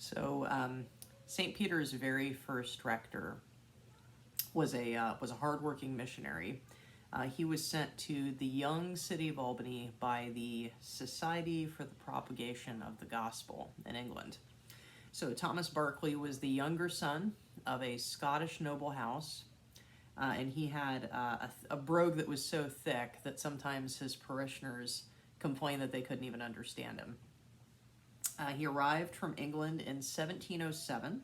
So St. Peter's very first rector was a hardworking missionary. He was sent to the young city of Albany by the Society for the Propagation of the Gospel in England. So Thomas Barclay was the younger son of a Scottish noble house, and he had a brogue that was so thick that sometimes his parishioners complained that they couldn't even understand him. He arrived from England in 1707,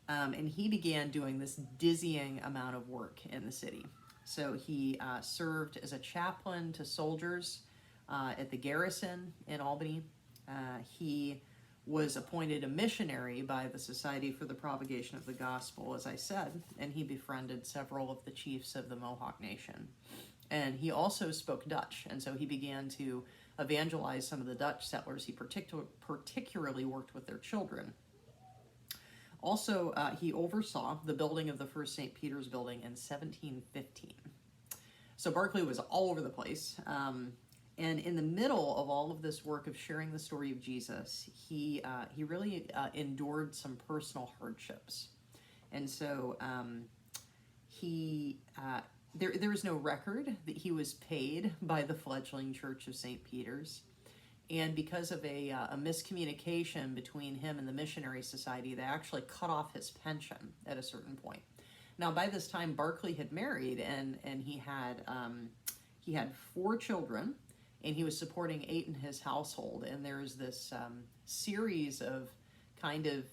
and he began doing this dizzying amount of work in the city. So he served as a chaplain to soldiers at the garrison in Albany. He was appointed a missionary by the Society for the Propagation of the Gospel, as I said, and he befriended several of the chiefs of the Mohawk Nation. And he also spoke Dutch, and so he began to evangelize some of the Dutch settlers. He particularly worked with their children. Also, he oversaw the building of the first St. Peter's building in 1715. So Barclay was all over the place. And in the middle of all of this work of sharing the story of Jesus, he really endured some personal hardships. And so there is no record that he was paid by the fledgling Church of St. Peter's. And because of a miscommunication between him and the Missionary Society, they actually cut off his pension at a certain point. Now, by this time, Barclay had married, and he had 4 children, and he was supporting 8 in his household. And there's this series of kind of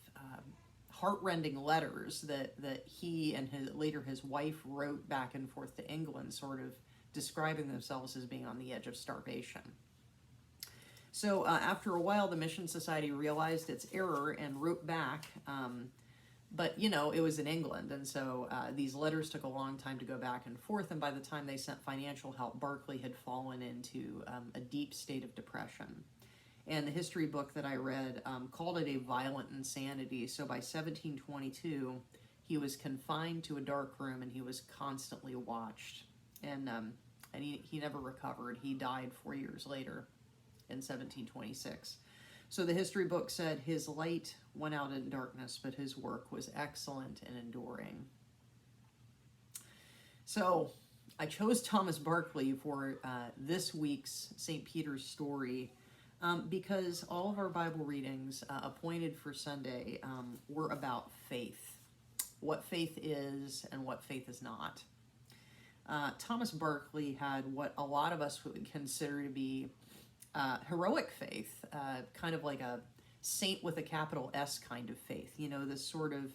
heartrending letters that he and later his wife wrote back and forth to England, sort of describing themselves as being on the edge of starvation. So after a while, the Mission Society realized its error and wrote back, but it was in England, and so these letters took a long time to go back and forth, and by the time they sent financial help, Barclay had fallen into a deep state of depression. And the history book that I read called it a violent insanity. So by 1722, he was confined to a dark room, and he was constantly watched, and he never recovered. He died 4 years later in 1726. So the history book said his light went out in darkness, but his work was excellent and enduring. So I chose Thomas Barclay for this week's St. Peter's story because all of our Bible readings appointed for Sunday were about faith, what faith is and what faith is not. Thomas Barclay had what a lot of us would consider to be heroic faith, kind of like a saint with a capital S kind of faith, this sort of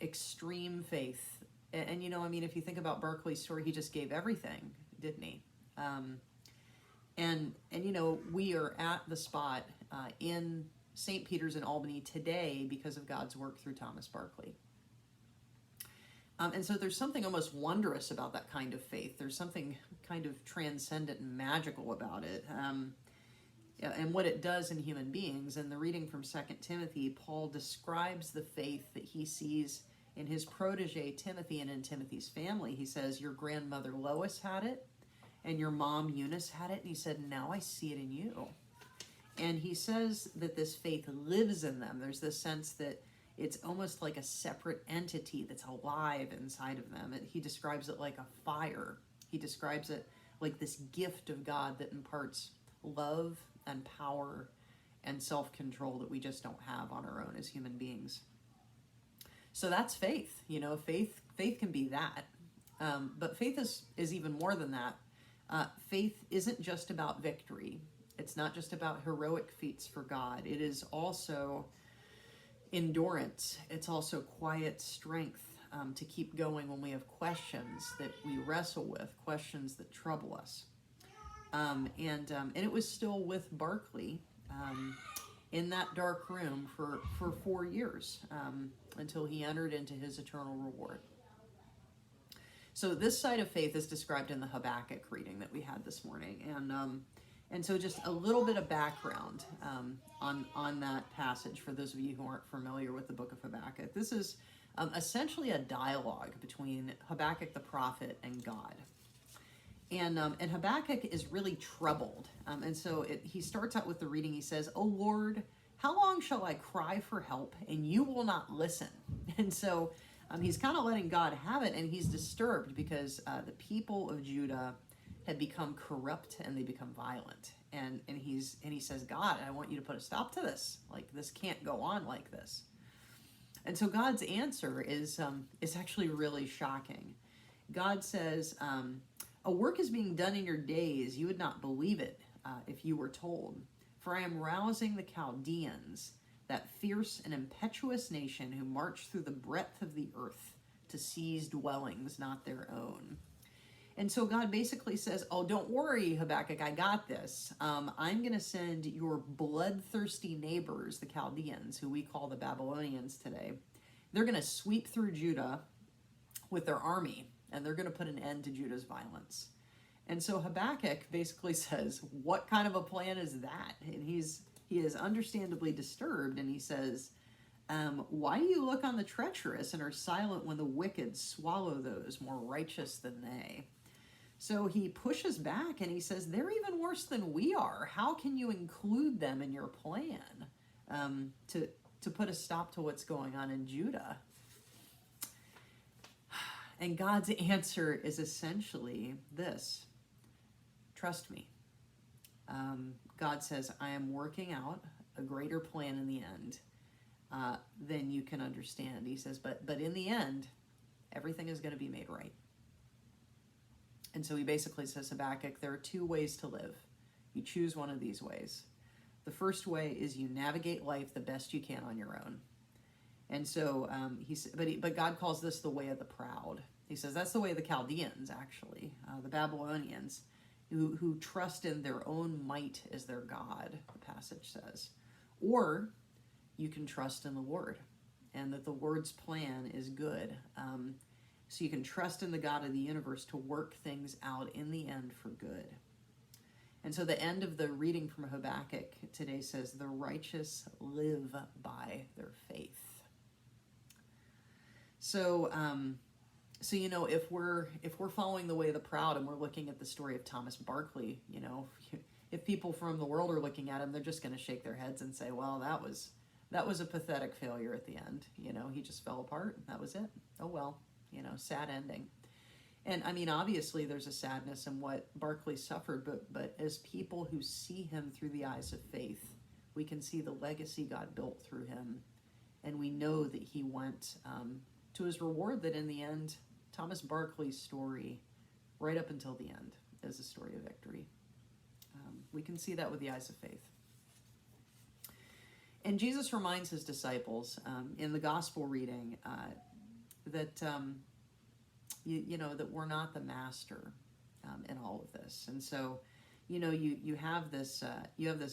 extreme faith. And if you think about Barclay's story, he just gave everything, didn't he? And we are at the spot in St. Peter's in Albany today because of God's work through Thomas Barclay. And so there's something almost wondrous about that kind of faith. There's something kind of transcendent and magical about it, and what it does in human beings. In the reading from 2 Timothy, Paul describes the faith that he sees in his protege Timothy and in Timothy's family. He says, your grandmother Lois had it, and your mom Eunice had it, and he said, now I see it in you. And he says that this faith lives in them. There's this sense that it's almost like a separate entity that's alive inside of them. He describes it like a fire. He describes it like this gift of God that imparts love and power and self-control that we just don't have on our own as human beings. So that's faith. Faith can be that. But faith is even more than that. Faith isn't just about victory. It's not just about heroic feats for God. It is also endurance. It's also quiet strength to keep going when we have questions that we wrestle with, questions that trouble us. And it was still with Barclay in that dark room for 4 years until he entered into his eternal reward. So this side of faith is described in the Habakkuk reading that we had this morning. And so just a little bit of background on that passage for those of you who aren't familiar with the book of Habakkuk. This is essentially a dialogue between Habakkuk the prophet and God. And Habakkuk is really troubled. And so he starts out with the reading. He says, O Lord, How long shall I cry for help and you will not listen? And so he's kind of letting God have it, and he's disturbed because the people of Judah had become corrupt and they become violent. And he says, God, I want you to put a stop to this. Like, this can't go on like this. And so God's answer is actually really shocking. God says, a work is being done in your days. You would not believe it if you were told. For I am rousing the Chaldeans, that fierce and impetuous nation who march through the breadth of the earth to seize dwellings not their own. And so God basically says, oh, don't worry, Habakkuk, I got this. I'm going to send your bloodthirsty neighbors, the Chaldeans, who we call the Babylonians today. They're going to sweep through Judah with their army, and they're going to put an end to Judah's violence. And so Habakkuk basically says, what kind of a plan is that? And he is understandably disturbed, and he says, why do you look on the treacherous and are silent when the wicked swallow those more righteous than they? So he pushes back and he says, they're even worse than we are. How can you include them in your plan to put a stop to what's going on in Judah? And God's answer is essentially this: trust me. God says, I am working out a greater plan in the end than you can understand. He says, but in the end, everything is going to be made right. And so he basically says, Habakkuk, there are two ways to live. You choose one of these ways. The first way is you navigate life the best you can on your own. And so but God calls this the way of the proud. He says that's the way of the Chaldeans, actually, the Babylonians, who trust in their own might as their God, the passage says. Or you can trust in the Lord, and that the Lord's plan is good. So you can trust in the God of the universe to work things out in the end for good. And so the end of the reading from Habakkuk today says, the righteous live by their faith. So, you know, if we're following the way of the proud and we're looking at the story of Thomas Barclay, you know, if people from the world are looking at him, they're just going to shake their heads and say, well, that was a pathetic failure at the end. You know, he just fell apart. That was it. Oh, well, you know, sad ending. And I mean, obviously there's a sadness in what Barclay suffered, but as people who see him through the eyes of faith, we can see the legacy God built through him. And we know that he went to his reward, that in the end, Thomas Barclay's story, right up until the end, is a story of victory. We can see that with the eyes of faith. And Jesus reminds his disciples in the gospel reading that you know that we're not the master in all of this. And so, you know, you have this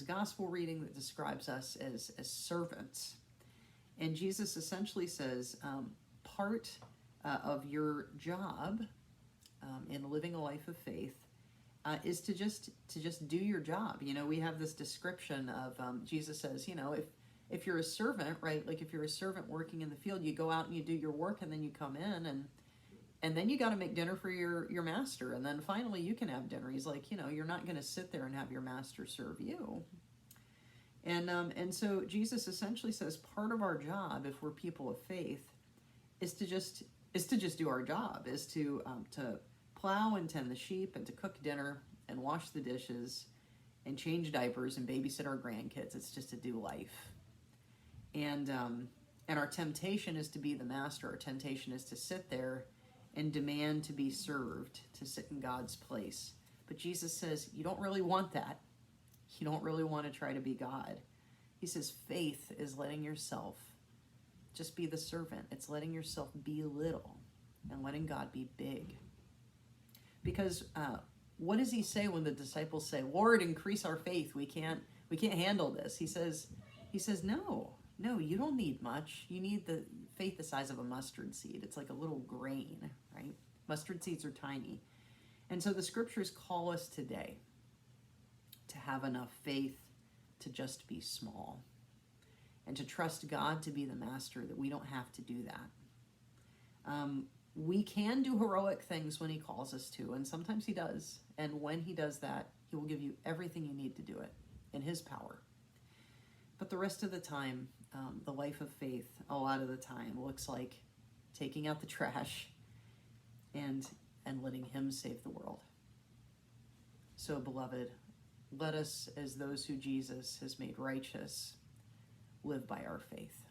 gospel reading that describes us as servants, and Jesus essentially says part of your job in living a life of faith is to just do your job. You know, we have this description of Jesus says, you know, if you're a servant, right? Like if you're a servant working in the field, you go out and you do your work, and then you come in and then you got to make dinner for your master, and then finally you can have dinner. He's like, you know, you're not going to sit there and have your master serve you. And so Jesus essentially says part of our job, if we're people of faith, is to just do our job, is to plow and tend the sheep and to cook dinner and wash the dishes and change diapers and babysit our grandkids. It's just to do life. And our temptation is to be the master. Our temptation is to sit there and demand to be served, to sit in God's place. But Jesus says, you don't really want that. You don't really want to try to be God. He says, faith is letting yourself just be the servant. It's letting yourself be little and letting God be big. Because what does he say when the disciples say, Lord, increase our faith? We can't handle this. He says, no, you don't need much. You need the faith the size of a mustard seed. It's like a little grain, right? Mustard seeds are tiny. And so the scriptures call us today to have enough faith to just be small and to trust God to be the master, that we don't have to do that. We can do heroic things when he calls us to, and sometimes he does. And when he does that, he will give you everything you need to do it in his power. But the rest of the time, the life of faith, a lot of the time, looks like taking out the trash and letting him save the world. So, beloved, let us, as those who Jesus has made righteous, live by our faith.